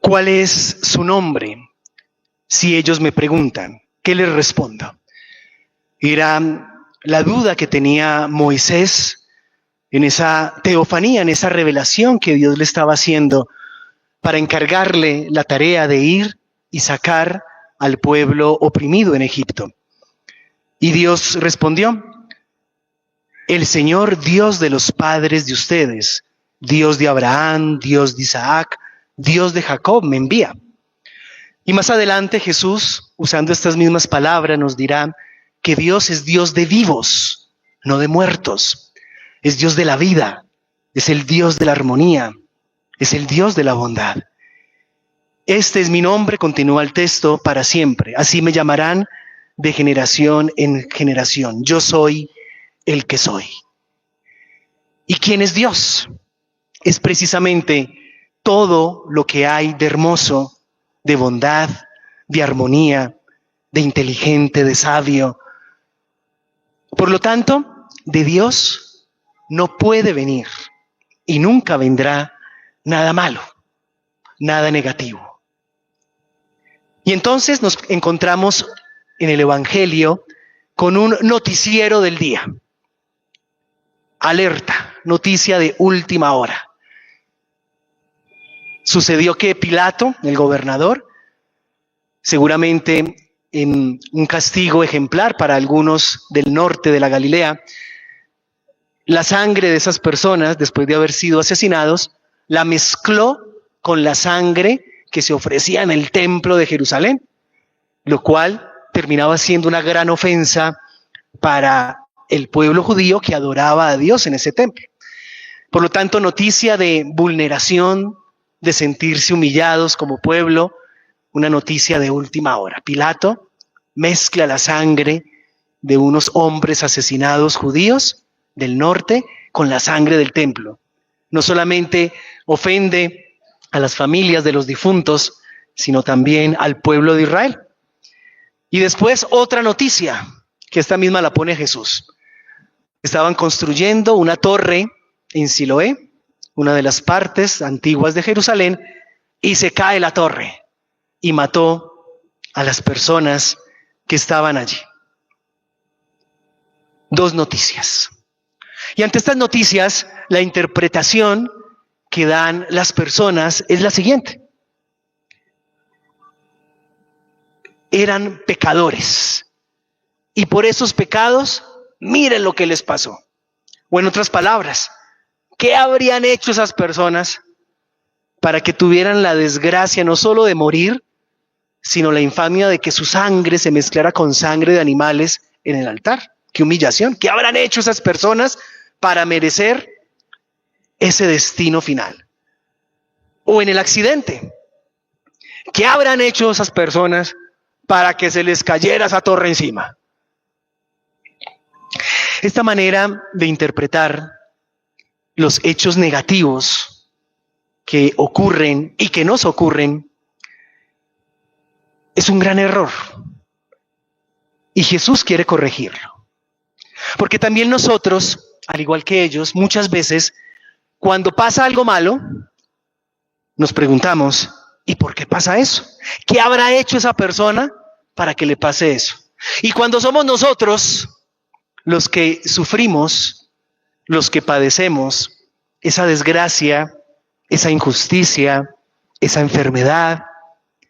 ¿cuál es su nombre? Si ellos me preguntan, ¿qué les respondo? Era la duda que tenía Moisés en esa teofanía, en esa revelación que Dios le estaba haciendo para encargarle la tarea de ir y sacar al pueblo oprimido en Egipto. Y Dios respondió: el Señor, Dios de los padres de ustedes, Dios de Abraham, Dios de Isaac, Dios de Jacob, me envía. Y más adelante Jesús, usando estas mismas palabras, nos dirá que Dios es Dios de vivos, no de muertos. Es Dios de la vida, es el Dios de la armonía, es el Dios de la bondad. Este es mi nombre, continúa el texto, para siempre. Así me llamarán de generación en generación. Yo soy el que soy. ¿Y quién es Dios? Es precisamente todo lo que hay de hermoso, de bondad, de armonía, de inteligente, de sabio. Por lo tanto, de Dios no puede venir y nunca vendrá nada malo, nada negativo. Y entonces nos encontramos en el Evangelio con un noticiero del día. Alerta, noticia de última hora. Sucedió que Pilato, el gobernador, seguramente en un castigo ejemplar para algunos del norte de la Galilea, la sangre de esas personas, después de haber sido asesinados, la mezcló con la sangre que se ofrecía en el templo de Jerusalén, lo cual terminaba siendo una gran ofensa para el pueblo judío que adoraba a Dios en ese templo. Por lo tanto, noticia de vulneración, de sentirse humillados como pueblo, una noticia de última hora. Pilato mezcla la sangre de unos hombres asesinados judíos del norte con la sangre del templo. No solamente ofende a las familias de los difuntos, sino también al pueblo de Israel. Y después otra noticia, que esta misma la pone Jesús. Estaban construyendo una torre en Siloé, una de las partes antiguas de Jerusalén, y se cae la torre y mató a las personas que estaban allí. Dos noticias. Y ante estas noticias, la interpretación que dan las personas es la siguiente. Eran pecadores. Y por esos pecados, miren lo que les pasó. O en otras palabras, ¿qué habrían hecho esas personas para que tuvieran la desgracia no solo de morir, sino la infamia de que su sangre se mezclara con sangre de animales en el altar? ¡Qué humillación! ¿Qué habrán hecho esas personas para merecer ese destino final? O en el accidente, ¿qué habrán hecho esas personas para que se les cayera esa torre encima? Esta manera de interpretar los hechos negativos que ocurren y que nos ocurren es un gran error. Y Jesús quiere corregirlo. Porque también nosotros, al igual que ellos, muchas veces, cuando pasa algo malo, nos preguntamos, ¿y por qué pasa eso? ¿Qué habrá hecho esa persona para que le pase eso? Y cuando somos nosotros los que sufrimos, los que padecemos esa desgracia, esa injusticia, esa enfermedad,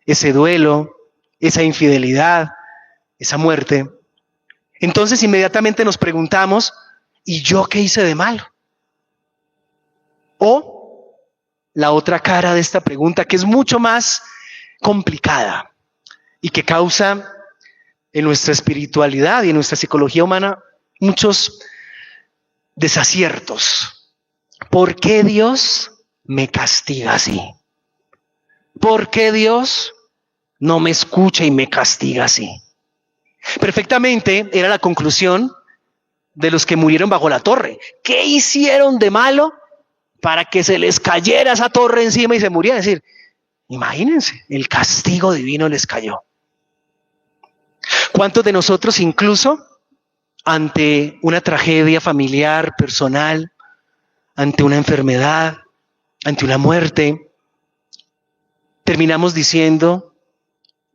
ese duelo, esa infidelidad, esa muerte, entonces inmediatamente nos preguntamos, ¿y yo qué hice de malo? O la otra cara de esta pregunta, que es mucho más complicada y que causa en nuestra espiritualidad y en nuestra psicología humana muchos desaciertos. ¿Por qué Dios me castiga así? ¿Por qué Dios no me escucha y me castiga así? Perfectamente era la conclusión de los que murieron bajo la torre. ¿Qué hicieron de malo para que se les cayera esa torre encima y se murieran? Es decir, imagínense, el castigo divino les cayó. ¿Cuántos de nosotros incluso ante una tragedia familiar, personal, ante una enfermedad, ante una muerte, terminamos diciendo,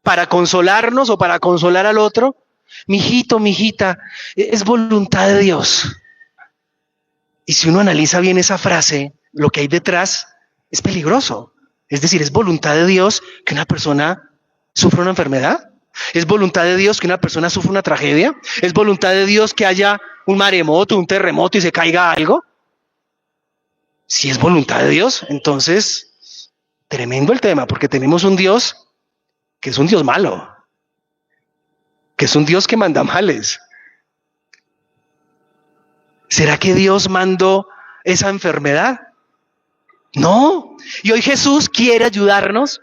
para consolarnos o para consolar al otro, mijito, mijita, es voluntad de Dios. Y si uno analiza bien esa frase, lo que hay detrás es peligroso. Es decir, es voluntad de Dios que una persona sufra una enfermedad. Es voluntad de Dios que una persona sufra una tragedia. Es voluntad de Dios que haya un maremoto, un terremoto y se caiga algo. Si es voluntad de Dios, entonces, tremendo el tema, porque tenemos un Dios que es un Dios malo, que es un Dios que manda males. ¿Será que Dios mandó esa enfermedad? No. Y hoy Jesús quiere ayudarnos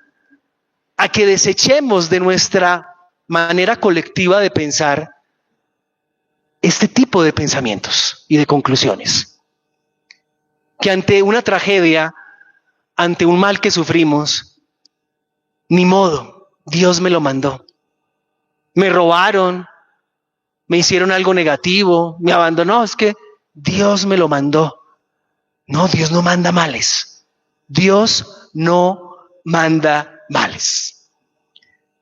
a que desechemos de nuestra manera colectiva de pensar este tipo de pensamientos y de conclusiones. Que ante una tragedia, ante un mal que sufrimos, ni modo, Dios me lo mandó. Me robaron, me hicieron algo negativo, me abandonó, es que Dios me lo mandó. No, Dios no manda males. Dios no manda males.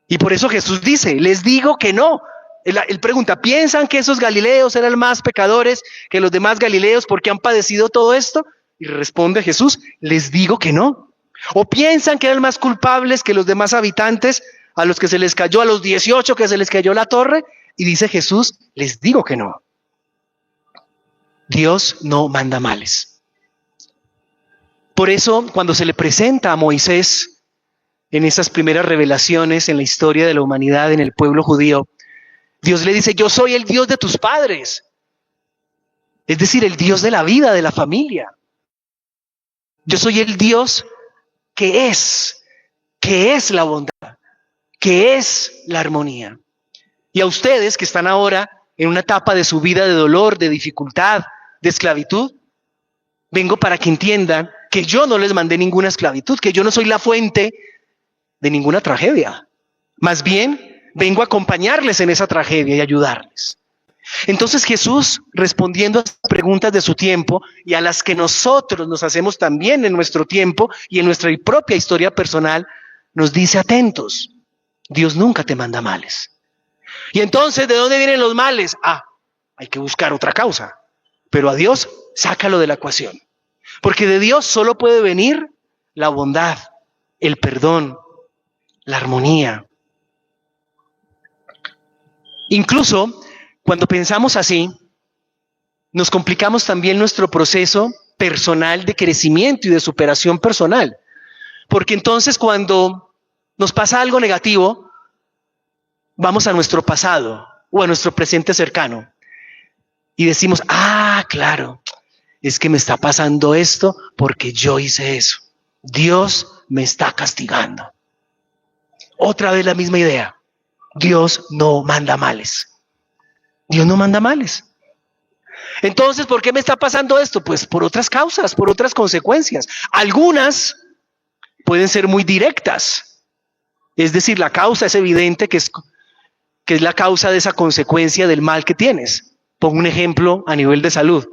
Y por eso Jesús dice, les digo que no. Él pregunta, ¿piensan que esos galileos eran más pecadores que los demás galileos porque han padecido todo esto? Y responde Jesús, les digo que no. ¿O piensan que eran más culpables que los demás habitantes a los que se les cayó, a los 18 que se les cayó la torre? Y dice Jesús, les digo que no. Dios no manda males. Por eso, cuando se le presenta a Moisés en esas primeras revelaciones en la historia de la humanidad, en el pueblo judío, Dios le dice, yo soy el Dios de tus padres. Es decir, el Dios de la vida, de la familia. Yo soy el Dios que es la bondad, que es la armonía. Y a ustedes que están ahora en una etapa de su vida de dolor, de dificultad, de esclavitud, vengo para que entiendan que yo no les mandé ninguna esclavitud, que yo no soy la fuente de ninguna tragedia. Más bien, vengo a acompañarles en esa tragedia y ayudarles. Entonces Jesús, respondiendo a las preguntas de su tiempo y a las que nosotros nos hacemos también en nuestro tiempo y en nuestra propia historia personal, nos dice atentos, Dios nunca te manda males. Y entonces, ¿de dónde vienen los males? Hay que buscar otra causa. Pero a Dios, sácalo de la ecuación. Porque de Dios solo puede venir la bondad, el perdón, la armonía. Incluso, cuando pensamos así, nos complicamos también nuestro proceso personal de crecimiento y de superación personal. Porque entonces, cuando nos pasa algo negativo, vamos a nuestro pasado o a nuestro presente cercano y decimos, claro, es que me está pasando esto porque yo hice eso. Dios me está castigando. Otra vez la misma idea. Dios no manda males. Dios no manda males. Entonces, ¿por qué me está pasando esto? Pues por otras causas, por otras consecuencias. Algunas pueden ser muy directas. Es decir, la causa es evidente que es la causa de esa consecuencia del mal que tienes. Pongo un ejemplo a nivel de salud.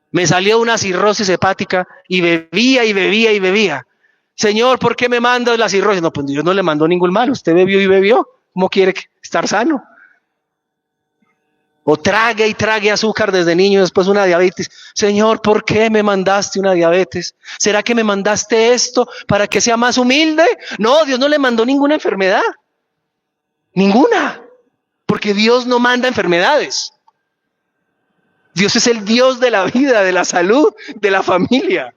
Me salió una cirrosis hepática y bebía y bebía y bebía. Señor, ¿por qué me mandas la cirrosis? No, pues Dios no le mandó ningún mal. Usted bebió y bebió. ¿Cómo quiere estar sano? O trague y trague azúcar desde niño, después una diabetes. Señor, ¿por qué me mandaste una diabetes? ¿Será que me mandaste esto para que sea más humilde? No, Dios no le mandó ninguna enfermedad. Ninguna. Porque Dios no manda enfermedades. Dios es el Dios de la vida, de la salud, de la familia.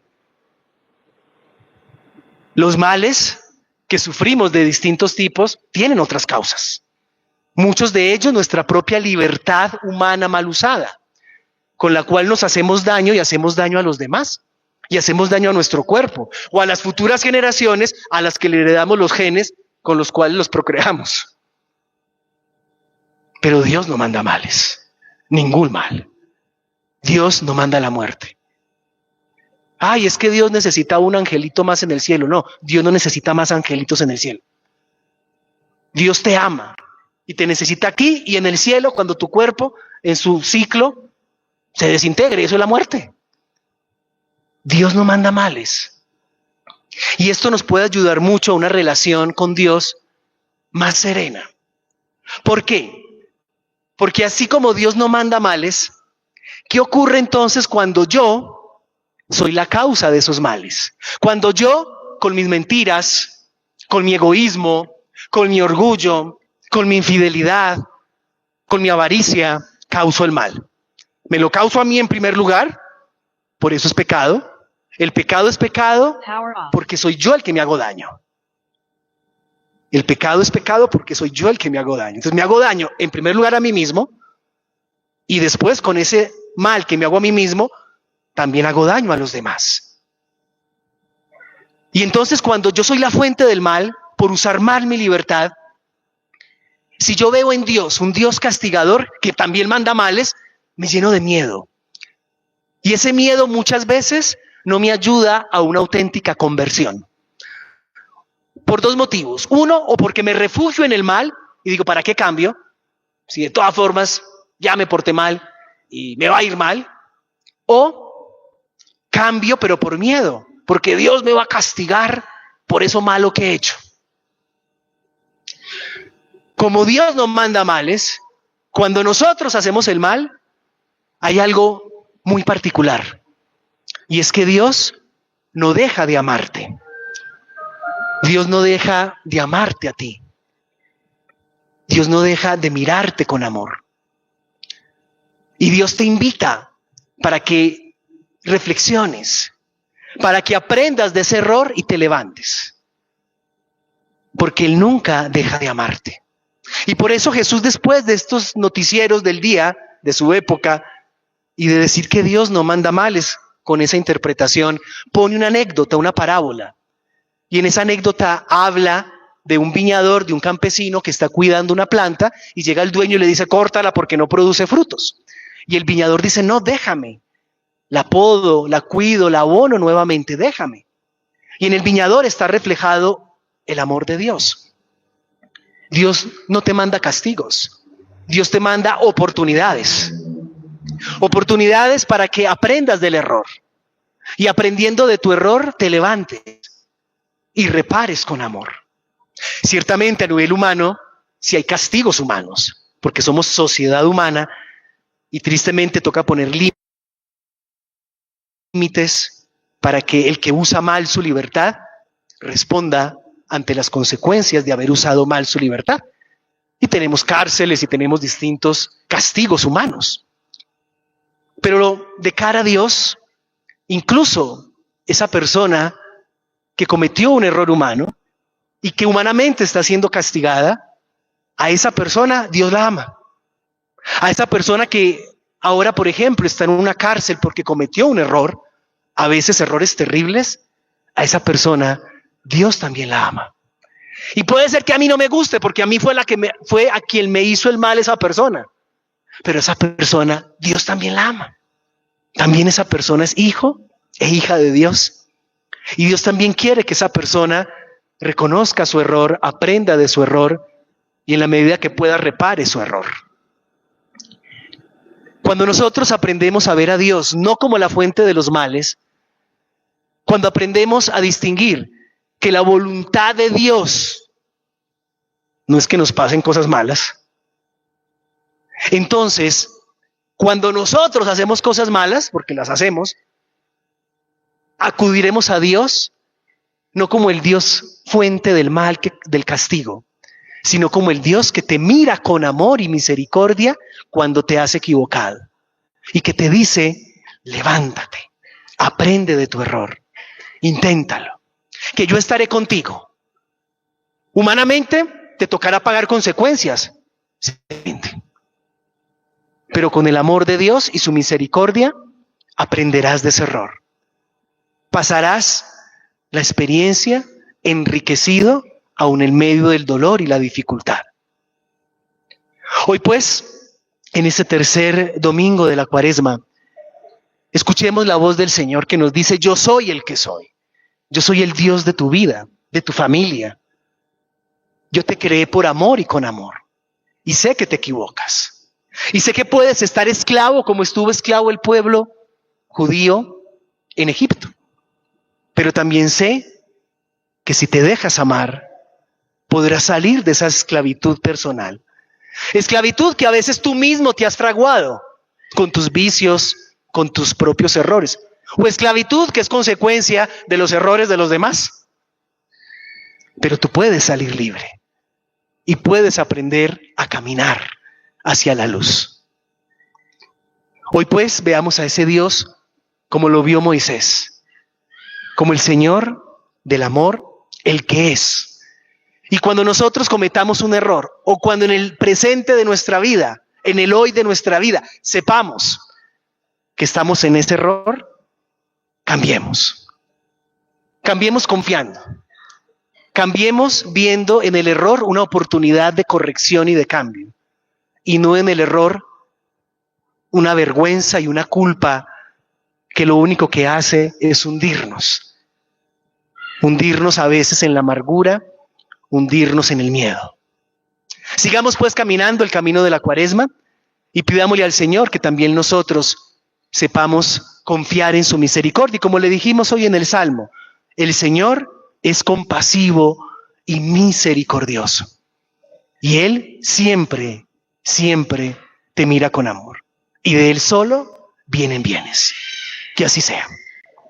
Los males que sufrimos de distintos tipos tienen otras causas. Muchos de ellos nuestra propia libertad humana mal usada, con la cual nos hacemos daño y hacemos daño a los demás. Y hacemos daño a nuestro cuerpo o a las futuras generaciones a las que le heredamos los genes con los cuales los procreamos. Pero Dios no manda males, ningún mal. Dios no manda la muerte. Es que Dios necesita un angelito más en el cielo. No, Dios no necesita más angelitos en el cielo. Dios te ama y te necesita aquí y en el cielo cuando tu cuerpo en su ciclo se desintegre. Eso es la muerte. Dios no manda males. Y esto nos puede ayudar mucho a una relación con Dios más serena. ¿Por qué? Porque así como Dios no manda males, ¿qué ocurre entonces cuando yo soy la causa de esos males? Cuando yo, con mis mentiras, con mi egoísmo, con mi orgullo, con mi infidelidad, con mi avaricia, causo el mal. Me lo causo a mí en primer lugar, por eso es pecado. El pecado es pecado porque soy yo el que me hago daño. El pecado es pecado porque soy yo el que me hago daño. Entonces me hago daño en primer lugar a mí mismo y después con ese mal que me hago a mí mismo, también hago daño a los demás. Y entonces cuando yo soy la fuente del mal, por usar mal mi libertad, si yo veo en Dios un Dios castigador que también manda males, me lleno de miedo. Y ese miedo muchas veces no me ayuda a una auténtica conversión. Por dos motivos. Uno, o porque me refugio en el mal y digo, ¿para qué cambio? Si de todas formas ya me porté mal y me va a ir mal. O cambio, pero por miedo, porque Dios me va a castigar por eso malo que he hecho. Como Dios nos manda males, cuando nosotros hacemos el mal, hay algo muy particular. Y es que Dios no deja de amarte. Dios no deja de amarte a ti. Dios no deja de mirarte con amor. Y Dios te invita para que reflexiones, para que aprendas de ese error y te levantes. Porque Él nunca deja de amarte. Y por eso Jesús, después de estos noticieros del día, de su época, y de decir que Dios no manda males con esa interpretación, pone una anécdota, una parábola. Y en esa anécdota habla de un viñador, de un campesino que está cuidando una planta y llega el dueño y le dice, córtala porque no produce frutos. Y el viñador dice, no, déjame. La podo, la cuido, la abono nuevamente, déjame. Y en el viñador está reflejado el amor de Dios. Dios no te manda castigos. Dios te manda oportunidades. Oportunidades para que aprendas del error. Y aprendiendo de tu error, te levantes y repares con amor. Ciertamente a nivel humano, sí hay castigos humanos, porque somos sociedad humana y tristemente toca poner límites para que el que usa mal su libertad responda ante las consecuencias de haber usado mal su libertad. Y tenemos cárceles y tenemos distintos castigos humanos. Pero de cara a Dios, incluso esa persona que cometió un error humano y que humanamente está siendo castigada, a esa persona Dios la ama. A esa persona que ahora, por ejemplo, está en una cárcel porque cometió un error, a veces errores terribles, a esa persona Dios también la ama. Y puede ser que a mí no me guste porque a mí fue a quien me hizo el mal esa persona, pero esa persona Dios también la ama. También esa persona es hijo e hija de Dios. Y Dios también quiere que esa persona reconozca su error, aprenda de su error y en la medida que pueda repare su error. Cuando nosotros aprendemos a ver a Dios no como la fuente de los males, cuando aprendemos a distinguir que la voluntad de Dios no es que nos pasen cosas malas, entonces cuando nosotros hacemos cosas malas, porque las hacemos, acudiremos a Dios no como el Dios fuente del mal, del castigo, sino como el Dios que te mira con amor y misericordia cuando te has equivocado y que te dice, levántate, aprende de tu error, inténtalo, que yo estaré contigo. Humanamente te tocará pagar consecuencias, pero con el amor de Dios y su misericordia aprenderás de ese error. Pasarás la experiencia enriquecido aún en medio del dolor y la dificultad. Hoy pues, en este tercer domingo de la Cuaresma, escuchemos la voz del Señor que nos dice, yo soy el que soy. Yo soy el Dios de tu vida, de tu familia. Yo te creé por amor y con amor. Y sé que te equivocas. Y sé que puedes estar esclavo como estuvo esclavo el pueblo judío en Egipto. Pero también sé que si te dejas amar, podrás salir de esa esclavitud personal. Esclavitud que a veces tú mismo te has fraguado con tus vicios, con tus propios errores. O esclavitud que es consecuencia de los errores de los demás. Pero tú puedes salir libre y puedes aprender a caminar hacia la luz. Hoy pues veamos a ese Dios como lo vio Moisés, como el Señor del amor, el que es. Y cuando nosotros cometamos un error, o cuando en el presente de nuestra vida, en el hoy de nuestra vida, sepamos que estamos en ese error, cambiemos. Cambiemos confiando. Cambiemos viendo en el error una oportunidad de corrección y de cambio. Y no en el error una vergüenza y una culpa que lo único que hace es hundirnos. Hundirnos a veces en la amargura, hundirnos en el miedo. Sigamos pues caminando el camino de la Cuaresma y pidámosle al Señor que también nosotros sepamos confiar en su misericordia. Y como le dijimos hoy en el Salmo, el Señor es compasivo y misericordioso. Y Él siempre, siempre te mira con amor. Y de Él solo vienen bienes. Que así sea.